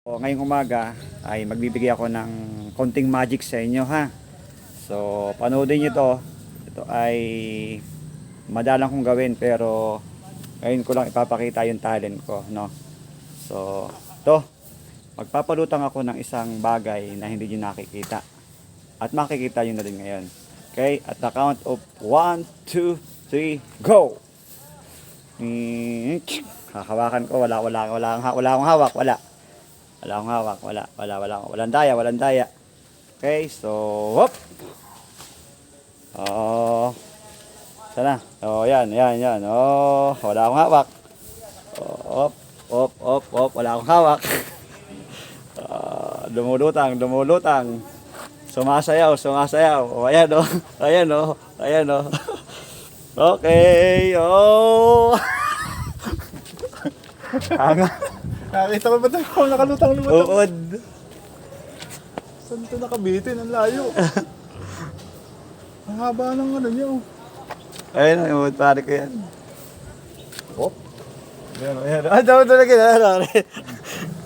O, ngayong umaga ay magbibigay ako ng konting magic sa inyo ha. So, panoodin nyo to. Ito ay madalang kong gawin pero ngayon ko lang ipapakita yung talent ko, no? So, to magpapalutang ako ng isang bagay na hindi nyo nakikita. At makikita nyo na din ngayon. Okay? At the count of 1, 2, 3, go! Hahawakan ko, wala akong hawak, wala. Wala akong hawak, walang daya, walang daya. Okay, so, hop. Oh, sana. Oh, yan. Oh, wala akong hawak. Hop, hop, wala akong hawak. Dumulutang. Sumasayaw. Oh, ayan oh. Ayan oh. Okay, oh. Nakita ko ba ito? Ako nakalutang-lutang. Uod. Saan ito nakabitin? Ang layo. Ang haba ng ano niyo. Ayun, yung uod pare ko yan. Oh. Ayan. Ay, daw lagi na.